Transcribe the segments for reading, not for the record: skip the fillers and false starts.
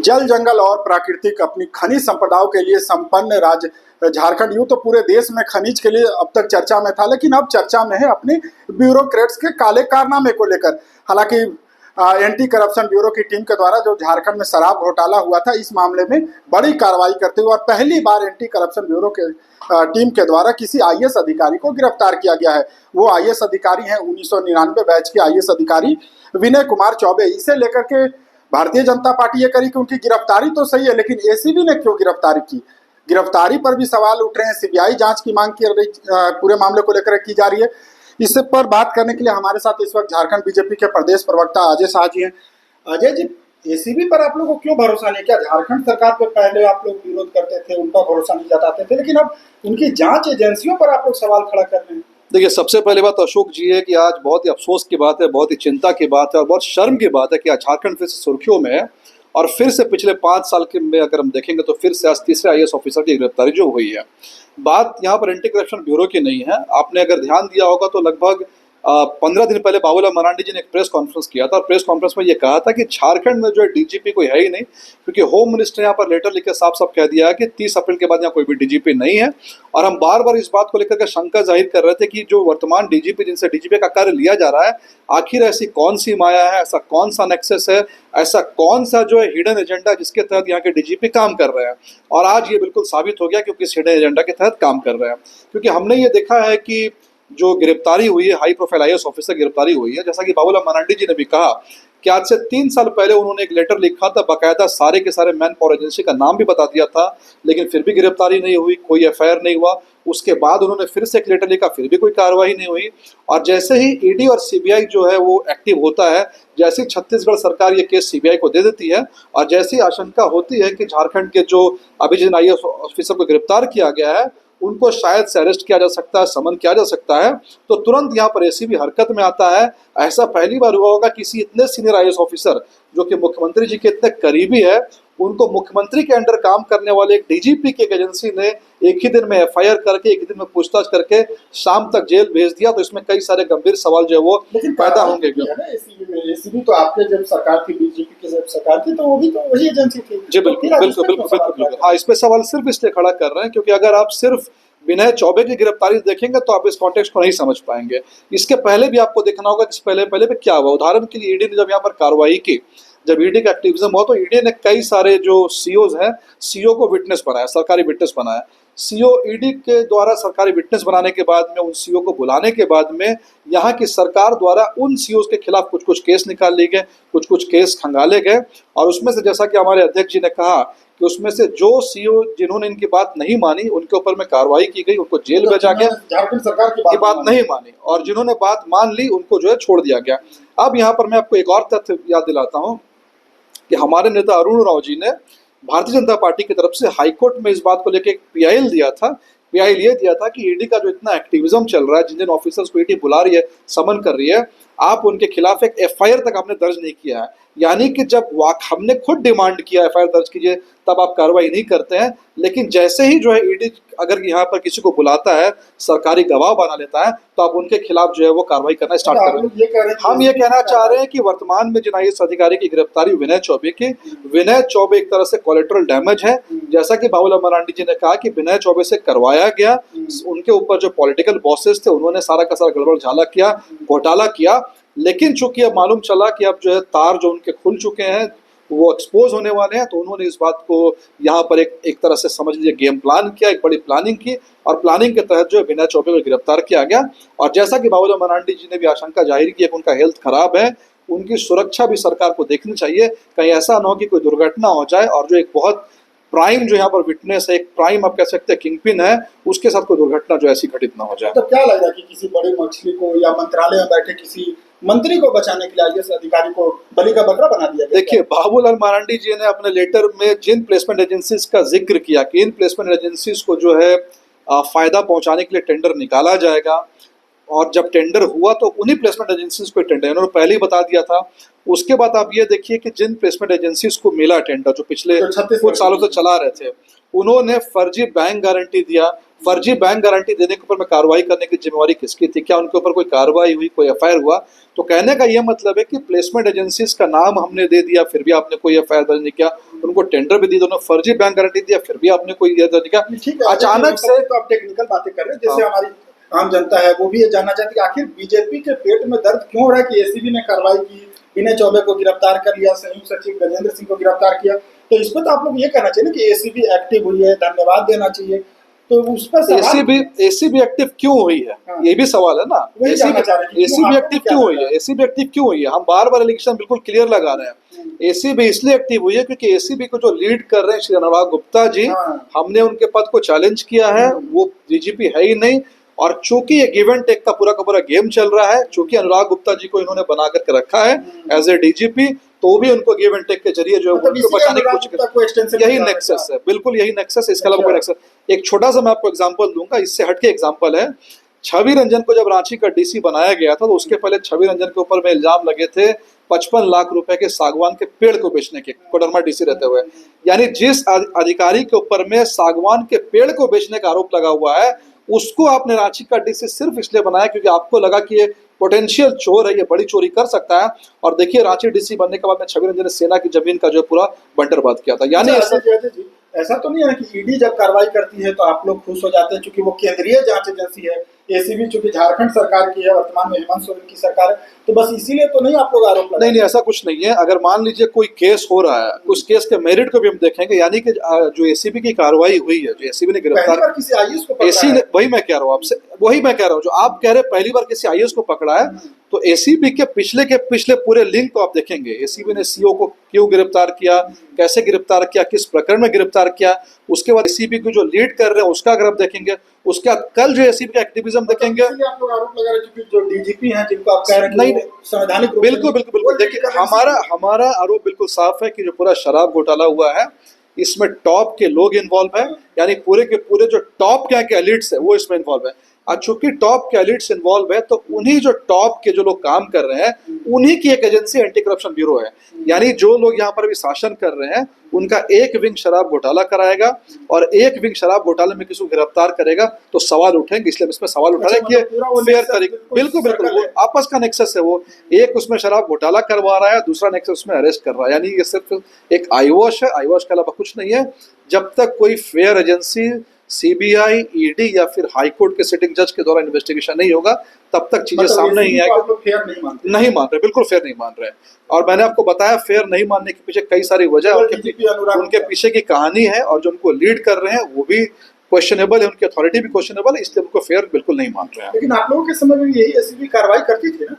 जल जंगल और प्राकृतिक अपनी खनिज संपदाओं के लिए संपन्न राज्य झारखंड यूं तो पूरे देश में खनिज के लिए अब तक चर्चा में था, लेकिन अब चर्चा में है अपनी ब्यूरोक्रेट्स के काले कारनामे को लेकर। हालांकि एंटी करप्शन ब्यूरो की टीम के द्वारा जो झारखंड में शराब घोटाला हुआ था, इस मामले में बड़ी कार्रवाई करते हुए और पहली बार एंटी करप्शन ब्यूरो के टीम के द्वारा किसी आईएएस अधिकारी को गिरफ्तार किया गया है। वो आईएएस अधिकारी हैं 1999 बैच के आईएएस अधिकारी विनय कुमार चौबे। इसे लेकर के भारतीय जनता पार्टी ये करी कि उनकी गिरफ्तारी तो सही है, लेकिन एसीबी ने क्यों गिरफ्तारी की? गिरफ्तारी पर भी सवाल उठ रहे हैं। सीबीआई जांच की मांग पूरे मामले को लेकर की जा रही है। इस पर बात करने के लिए हमारे साथ इस वक्त झारखंड बीजेपी के प्रदेश प्रवक्ता अजय शाह जी हैं। अजय जी, एसीबी पर आप लोगों को क्यों भरोसा नहीं? क्या झारखंड सरकार पे पहले आप लोग विरोध करते थे, उनका भरोसा नहीं जताते थे, लेकिन अब उनकी जांच एजेंसियों पर आप लोग सवाल खड़ा कर रहे हैं? देखिए, सबसे पहली बात अशोक जी है कि आज बहुत ही अफसोस की बात है, बहुत ही चिंता की बात है और बहुत शर्म की बात है कि आज झारखंड फिर से सुर्खियों में है और फिर से पिछले 5 साल के में अगर हम देखेंगे तो फिर से आज तीसरे आईएएस ऑफिसर की गिरफ्तारी जो हुई है। बात यहाँ पर एंटी करप्शन ब्यूरो की नहीं है। आपने अगर ध्यान दिया होगा तो लगभग 15 दिन पहले बाबूलाल मरांडी जी ने एक प्रेस कॉन्फ्रेंस किया था और प्रेस कॉन्फ्रेंस में ये कहा था कि झारखंड में जो है डीजीपी कोई है ही नहीं, क्योंकि होम मिनिस्टर यहाँ पर लेटर लिख के साफ साफ कह दिया है कि 30 अप्रैल के बाद यहाँ कोई भी डीजीपी नहीं है। और हम बार बार इस बात को लेकर के शंका जाहिर कर रहे थे कि जो वर्तमान डीजीपी जिनसे डीजीपी का कार्य लिया जा रहा है, आखिर ऐसी कौन सी माया है, ऐसा कौन सा नेक्सस है, ऐसा कौन सा जो है हिडन एजेंडा जिसके तहत यहाँ के डीजीपी काम कर रहे हैं। और आज ये बिल्कुल साबित हो गया कि किस हिडन एजेंडा के तहत काम कर रहे हैं, क्योंकि हमने ये देखा है कि जो गिरफ्तारी हुई है, हाई प्रोफाइल आईएएस ऑफिसर गिरफ्तारी हुई है, जैसा कि बाबूलाल मरांडी जी ने भी कहा कि आज से 3 साल पहले उन्होंने एक लेटर लिखा था, बाकायदा सारे के सारे मैन पावर एजेंसी का नाम भी बता दिया था, लेकिन फिर भी गिरफ्तारी नहीं हुई, कोई एफआईआर नहीं हुआ। उसके बाद उन्होंने फिर से एक लेटर लिखा, फिर भी कोई कार्रवाई नहीं हुई। और जैसे ही ईडी और सीबीआई जो है वो एक्टिव होता है, जैसे ही छत्तीसगढ़ सरकार ये केस सीबीआई को दे देती है और जैसी आशंका होती है कि झारखंड के जो अभी जिन आईएएस ऑफिसर को गिरफ्तार किया गया है उनको शायद से अरेस्ट किया जा सकता है, समन किया जा सकता है, तो तुरंत यहाँ पर एसीबी हरकत में आता है। ऐसा पहली बार हुआ होगा किसी इतने सीनियर आईएएस ऑफिसर जो कि मुख्यमंत्री जी के इतने करीबी है, उनको मुख्यमंत्री के अंडर काम करने वाले एक डीजीपी की एक एजेंसी ने एक ही दिन में एफआईआर करके, एक ही दिन में पूछताछ करके शाम तक जेल भेज दिया। तो इसमें कई सारे गंभीर सवाल जो है वो पैदा होंगे। एसीबी तो आपके जब सरकार थी, बीजेपी की जब सरकार थी, तो वो भी तो वही एजेंसी थी। जी बिल्कुल बिल्कुल बिल्कुल बिल्कुल। हाँ, इस पे सवाल सिर्फ इसलिए खड़ा कर रहे हैं क्योंकि अगर आप सिर्फ विनय चौबे की गिरफ्तारी देखेंगे तो आप इस कॉन्टेक्स्ट को नहीं समझ पाएंगे। इसके पहले भी आपको देखना होगा कि पहले क्या हुआ। उदाहरण के लिए ईडी ने जब यहाँ पर कार्रवाई की, जब ईडी का एक्टिविज्म हुआ, तो ईडी ने कई सारे जो सीओज हैं, सीओ को विटनेस बनाया, सरकारी विटनेस बनाया। सीओ ईडी के द्वारा सरकारी विटनेस बनाने के बाद में, उन सीओ को बुलाने के बाद में यहाँ की सरकार द्वारा उन सीओज के खिलाफ कुछ कुछ केस निकाल लिए गए, कुछ कुछ केस खंगाले गए। और उसमें से जैसा कि हमारे अध्यक्ष जी ने कहा कि उसमें से जो सीओ जिन्होंने इनकी बात नहीं मानी उनके ऊपर में कार्रवाई की गई, उनको जेल भेजा गया, झारखंड सरकार की बात नहीं मानी, और जिन्होंने बात मान ली उनको जो है छोड़ दिया गया। अब यहाँ पर मैं आपको एक और तथ्य याद दिलाता हूँ कि हमारे नेता अरुण राव जी ने भारतीय जनता पार्टी की तरफ से हाईकोर्ट में इस बात को लेकर एक पीआईएल दिया था। पीआईएल ये दिया था कि ईडी का जो इतना एक्टिविज्म चल रहा है, जिन जिन ऑफिसर्स को ईडी बुला रही है, समन कर रही है, आप उनके खिलाफ एक एफआईआर तक आपने दर्ज नहीं किया है। यानी कि जब हमने खुद डिमांड किया एफआईआर दर्ज कीजिए, तब आप कार्रवाई नहीं करते हैं। लेकिन जैसे ही जो है ईडी अगर यहाँ पर किसी को बुलाता है, सरकारी गवाह बना लेता है, तो आप उनके खिलाफ जो है वो कार्रवाई करना स्टार्ट कर रहे हैं। हम ये कहना चाह रहे हैं कि वर्तमान में जिन आईएएस अधिकारी की गिरफ्तारी विनय चौबे की, विनय चौबे एक तरह से कोलेटरल डैमेज है। जैसा कि बाबूलाल मरांडी जी ने कहा कि विनय चौबे से करवाया गया, उनके ऊपर जो पॉलिटिकल बॉसेस थे उन्होंने सारा का सारा गड़बड़ झाला किया, घोटाला किया। लेकिन चूंकि अब मालूम चला कि अब जो है तार जो उनके खुल चुके हैं, वो एक्सपोज होने वाले हैं, तो उन्होंने इस बात को यहाँ पर एक तरह से समझ लीजिए गेम प्लान किया, एक बड़ी प्लानिंग की, और प्लानिंग के तहत जो है विनय चौबे को गिरफ्तार किया गया। और जैसा कि बाबूलाल मरांडी जी ने भी आशंका जाहिर की कि उनका हेल्थ खराब है, उनकी सुरक्षा भी सरकार को देखनी चाहिए, कहीं ऐसा ना हो कि कोई दुर्घटना हो जाए और जो एक बहुत प्राइम जो यहाँ पर विटनेस है, एक प्राइम आप कह सकते हैं किंगपिन है, उसके साथ कोई दुर्घटना जो ऐसी घटित ना हो जाए। तो क्या लग रहा है कि किसी बड़ी मछली को या मंत्रालय में बैठे किसी मंत्री को बचाने के लिए आईएएस अधिकारी को बलि का बकरा बना दिया गया? देखिए, बाबूलाल मरांडी जी ने अपने लेटर में जिन प्लेसमेंट एजेंसीज का जिक्र किया कि इन प्लेसमेंट एजेंसीज को जो है फायदा पहुंचाने के लिए टेंडर निकाला जाएगा, और जब टेंडर हुआ तो उन्हीं प्लेसमेंट एजेंसीज को टेंडर इन्होंने पहले ही बता दिया था। उसके बाद आप ये देखिए कि जिन प्लेसमेंट एजेंसीज को मिला टेंडर, जो पिछले कुछ सालों से चला रहे थे, उन्होंने फर्जी बैंक गारंटी दिया, फर्जी बैंक गारंटी देने के ऊपर में कार्रवाई करने की जिम्मेवारी किसकी थी? क्या उनके ऊपर कोई कार्रवाई हुई, कोई एफआईआर हुआ? तो कहने का यह मतलब है कि प्लेसमेंट एजेंसीज का नाम हमने दे दिया, फिर भी आपने कोई एफआईआर दर्ज नहीं किया। उनको टेंडर भी दी, दोनों फर्जी बैंक गारंटी दिया, फिर भी आपने कोई दर्ज नहीं किया। ठीक है, अचानक से तो आप टेक्निकल बातें कर रहे हैं, जैसे हमारी आम जनता है वो भी ये जानना चाहती है आखिर बीजेपी के पेट में दर्द क्यों हो रहा है कि एसीबी ने कार्रवाई की, विनय चौबे को गिरफ्तार कर लिया, संयुक्त सचिव गजेंद्र सिंह को गिरफ्तार किया। तो इस पर तो आप लोग ये कहना चाहिए ना कि एसीबी एक्टिव हुई है, धन्यवाद देना चाहिए। तो उस पर एसीबी एक्टिव क्यों हुई है? हाँ। ये भी सवाल है ना। एसीबी एक्टिव क्यों हुई है? एसीबी एक्टिव क्यों हुई है? हम बार बार एलिगेशन बिल्कुल क्लियर लगा रहे हैं। एसीबी इसलिए एक्टिव हुई है क्योंकि एसीबी को जो लीड कर रहे हैं श्री अनुराग गुप्ता जी, हमने उनके पद को चैलेंज किया है। वो डीजीपी है ही नहीं, और चूंकि ये गिव एंड टेक का पूरा गेम चल रहा है, चूंकि अनुराग गुप्ता जी को इन्होंने बना करके रखा है एज ए डीजीपी, तो भी उनको गिव एंड टेक के जरिए जो है उनको बचाने की कोशिश, यही नेक्सस है, बिल्कुल यही नेक्सस है, इसके अलावा कोई नेक्सस। एक छोटा सा मैं आपको एग्जांपल दूंगा, इससे हटके एग्जांपल है। छवि रंजन को जब रांची का डीसी बनाया गया था, तो उसके पहले छवि रंजन के ऊपर में इल्जाम लगे थे 55 लाख रुपए के सागवान के पेड़ को बेचने के, कोडरमा डीसी रहते हुए। यानी जिस अधिकारी के ऊपर में सागवान के पेड़ को बेचने का आरोप लगा हुआ है, उसको आपने रांची का डीसी सिर्फ इसलिए बनाया क्योंकि आपको लगा कि ये पोटेंशियल चोर है, ये बड़ी चोरी कर सकता है। और देखिए रांची डीसी बनने के बाद में छवि रंजन ने सेना की जमीन का जो पूरा बंटरबाद किया था। यानी ऐसा तो नहीं है कि ईडी जब कार्रवाई करती है तो आप लोग खुश हो जाते हैं क्योंकि वो केंद्रीय जांच एजेंसी है, एसीबी चूंकि झारखंड सरकार की है, वर्तमान में हेमंत सोरेन की सरकार है, तो बस इसीलिए तो नहीं आप लोग आरोप लगाते? नहीं, ऐसा कुछ नहीं है। अगर मान लीजिए कोई केस हो रहा है, उस केस के मेरिट को भी हम देखेंगे। यानी कि जो एसीबी की कार्रवाई हुई है, जो एसीबी ने गिरफ्तार किसी आईएएस को एसी ने, वही मैं कह रहा हूँ आपसे, वही मैं कह रहा हूँ जो आप कह रहे हैं पहली बार किसी आईएएस को पकड़ा है, तो एसीबी के पिछले पूरे लिंक को आप देखेंगे। एसीबी ने सीओ को क्यों गिरफ्तार किया, कैसे गिरफ्तार किया, किस प्रकरण में गिरफ्तार किया, उसके बाद एसीबी को जो लीड कर रहे हैं उसका अगर आप देखेंगे, उसके बाद कल जो एसीबी का एक्टिविज्म देखेंगे। आप लोग आरोप लगा रहे हैं जो डीजीपी हैं जिनको आप कह रहे हैं नहीं संवैधानिक रूप से, बिल्कुल देखिए हमारा आरोप बिल्कुल साफ है कि जो पूरा शराब घोटाला हुआ है, इसमें टॉप के लोग इन्वॉल्व हैं। यानी पूरे के पूरे जो टॉप क्या के एलिट्स है वो इसमें इन्वॉल्व है। और चूंकि टॉप के एलिट्स इन्वॉल्व है, तो उन्हीं जो टॉप के जो लोग काम कर रहे हैं, उन्हीं की एक एजेंसी एंटी करप्शन ब्यूरो है। यानी जो लोग यहाँ पर भी शासन कर रहे हैं, उनका एक विंग शराब घोटाला कराएगा और एक विंग शराब घोटाले में किसी को गिरफ्तार करेगा, तो सवाल उठेंगे। इसलिए इसमें सवाल उठा रहे हैं कि फेयर तरीके, बिल्कुल वो आपस का नेक्सस है। वो एक उसमें शराब घोटाला करवा रहा है, दूसरा नेक्सस उसमें अरेस्ट कर रहा है। यानी ये सिर्फ एक आईवॉश है, आईवॉश के अलावा कुछ नहीं है। जब तक कोई फेयर एजेंसी सीबीआई, ईडी या फिर हाईकोर्ट के सिटिंग जज के द्वारा इन्वेस्टिगेशन नहीं होगा, तब तक चीजें सामने नहीं आएगी। नहीं मान रहे, बिल्कुल फेयर नहीं मान रहे। और मैंने आपको बताया फेयर नहीं मानने के पीछे कई सारी वजह, उनके पीछे की कहानी है, और जो उनको लीड कर रहे हैं वो भी क्वेश्चनेबल है, उनकी अथॉरिटी भी क्वेश्चनेबल है, इसलिए उनको फेयर बिल्कुल नहीं मान रहे हैं। लेकिन आप लोगों के समय में यही एसीबी कार्रवाई करती थी ना?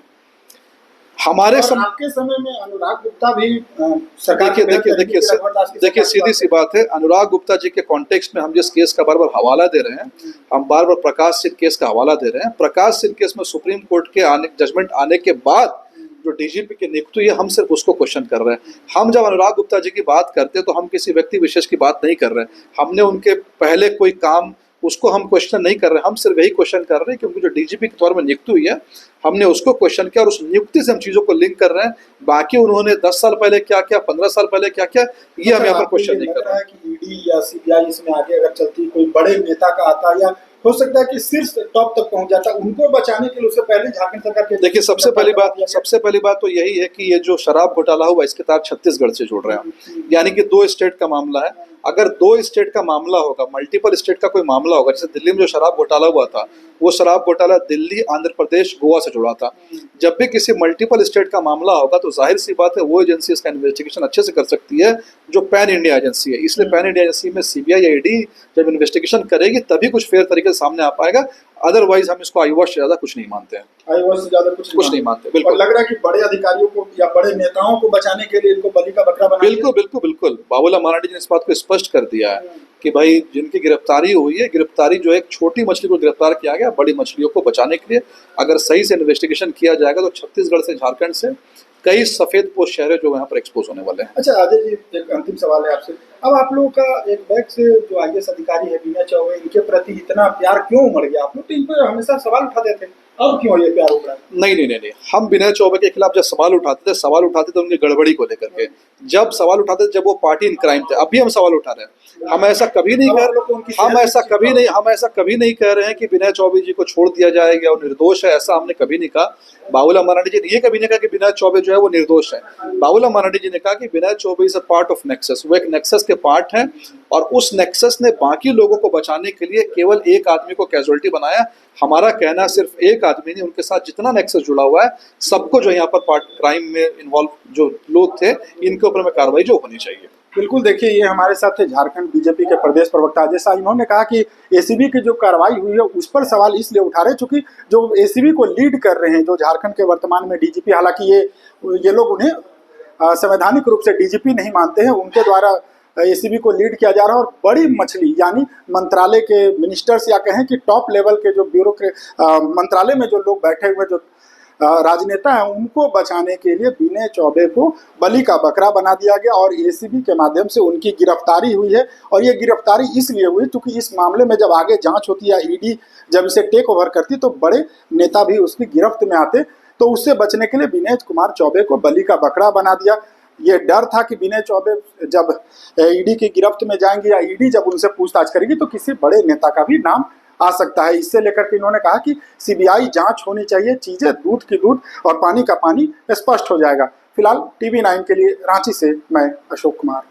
हमारे आपके समय में अनुराग गुप्ता भी देखिए सीधी सी बात है, अनुराग गुप्ता जी के कॉन्टेक्स्ट में हम जिस केस का बार बार हवाला दे रहे हैं, हम बार बार प्रकाश सिंह केस का हवाला दे रहे हैं। प्रकाश सिंह केस में सुप्रीम कोर्ट के जजमेंट आने के बाद जो डीजीपी की नियुक्ति है, हम सिर्फ उसको क्वेश्चन कर रहे हैं। हम जब अनुराग गुप्ता जी की बात करते हैं तो हम किसी व्यक्ति विशेष की बात नहीं कर रहे हैं। हमने उनके पहले कोई काम उसको हम क्वेश्चन नहीं कर रहे, हम सिर्फ यही क्वेश्चन कर रहे हैं कि उनकी जो डीजीपी के तौर में नियुक्ति हुई है, हमने उसको क्वेश्चन किया और उस नियुक्ति से हम चीजों को लिंक कर रहे हैं। बाकी उन्होंने 10 साल पहले क्या किया, 15 साल पहले क्या किया, ये हम यहाँ पर क्वेश्चन नहीं कर रहे हैं। कि ईडी या सीबीआई इसमें आगे अगर चलती, कोई बड़े नेता का आता, या हो सकता है कि शीर्ष टॉप तक पहुंच जाता, उनको बचाने के लिए उससे पहले झारखंड सरकार के, देखिए सबसे पहली बात तो यही है कि ये जो शराब घोटाला हुआ, इसके तहत छत्तीसगढ़ से जुड़ रहे हैं। यानी कि 2 स्टेट का मामला है। अगर 2 स्टेट का मामला होगा, मल्टीपल स्टेट का कोई मामला होगा, जैसे दिल्ली में जो शराब घोटाला हुआ था, वो शराब घोटाला दिल्ली, आंध्र प्रदेश, गोवा से जुड़ा था। जब भी किसी मल्टीपल स्टेट का मामला होगा, तो जाहिर सी बात है वो एजेंसी इसका इन्वेस्टिगेशन अच्छे से कर सकती है जो पैन इंडिया एजेंसी है। इसलिए पैन इंडिया एजेंसी में सीबीआई या ईडी जब इन्वेस्टिगेशन करेगी तभी कुछ फेयर तरीके से सामने आ पाएगा। अदरवाइज हम इसको आईवॉश से ज्यादा कुछ नहीं मानते हैं। आईवॉश से ज्यादा कुछ नहीं मानते। बिल्कुल लग रहा है कि बड़े अधिकारियों को या बड़े नेताओं को बचाने के लिए इनको बलि का बकरा बना दिया। बिल्कुल बाबूलाल मरांडी जी ने इस बात को स्पष्ट कर दिया है कि भाई जिनकी गिरफ्तारी हुई है, गिरफ्तारी जो एक छोटी मछली को गिरफ्तार किया गया, बड़ी मछलियों को बचाने के लिए अगर सही से इन्वेस्टिगेशन किया जाएगा तो छत्तीसगढ़ से, झारखंड से कई सफेद पोस्ट शहर जो यहाँ पर एक्सपोज होने वाले हैं। अच्छा अजय जी, एक अंतिम सवाल है आपसे। अब आप लोगों का एक बैग से जो आईएएस अधिकारी है विनय चौबे, इनके प्रति इतना प्यार क्यों उमड़ गया? आप लोग तो इन पर हमेशा सवाल उठाते थे, अब क्यों ये प्यार उभरा? नहीं नहीं नहीं नहीं, हम विनय चौबे के खिलाफ जब सवाल उठाते थे उनकी गड़बड़ी को लेकर के, जब सवाल उठाते थे जब वो पार्टी इन क्राइम थे, अभी हम सवाल उठा रहे हैं। हम ऐसा कभी नहीं कह रहे हैं कि विनय चौबे जी को छोड़ दिया जाएगा और निर्दोष है, ऐसा हमने कभी नहीं कहा। बाबूलाल मरांडी जी ने ये कभी नहीं कहा कि विनय चौबे जो है वो निर्दोष है। बाबूलाल मरांडी जी ने कहा कि Vinay Choubey is a part of nexus, वो एक नेक्सस के पार्ट हैं और उस नेक्सस ने बाकी लोगों को बचाने के लिए केवल एक आदमी को कैजुअलिटी बनाया। हमारा कहना सिर्फ एक आदमी नहीं, उनके साथ जितना नेक्सस जुड़ा हुआ है सबको जो यहाँ पर क्राइम में इन्वॉल्व जो लोग थे इनके ऊपर में कार्रवाई जो होनी चाहिए। बिल्कुल, देखिए ये हमारे साथ थे झारखंड बीजेपी के प्रदेश प्रवक्ता अजय शाह। इन्होंने कहा कि एसीबी की जो कार्रवाई हुई है उस पर सवाल इसलिए उठा रहे चूंकि जो एसीबी को लीड कर रहे हैं जो झारखंड के वर्तमान में डीजीपी, हालांकि ये लोग उन्हें संवैधानिक रूप से डीजीपी नहीं मानते हैं, उनके द्वारा एसीबी को लीड किया जा रहा है और बड़ी मछली यानी मंत्रालय के मिनिस्टर्स या कहें कि टॉप लेवल के जो ब्यूरोक्रेट मंत्रालय में जो लोग बैठे हुए जो राजनेता हैं उनको बचाने के लिए विनय चौबे को बलि का बकरा बना दिया गया और एसीबी के माध्यम से उनकी गिरफ्तारी हुई है। और ये गिरफ्तारी इसलिए हुई क्योंकि इस मामले में जब आगे जांच होती है, ईडी जब इसे टेक ओवर करती तो बड़े नेता भी उसकी गिरफ्त में आते, तो उससे बचने के लिए विनय कुमार चौबे को बलि का बकरा बना दिया। ये डर था कि विनय चौबे जब ईडी की गिरफ्त में जाएंगे या ईडी जब उनसे पूछताछ करेगी तो किसी बड़े नेता का भी नाम आ सकता है। इससे लेकर के इन्होंने कहा कि सीबीआई जांच होनी चाहिए, चीजें दूध की दूध और पानी का पानी स्पष्ट हो जाएगा। फिलहाल TV9 के लिए रांची से मैं अशोक कुमार।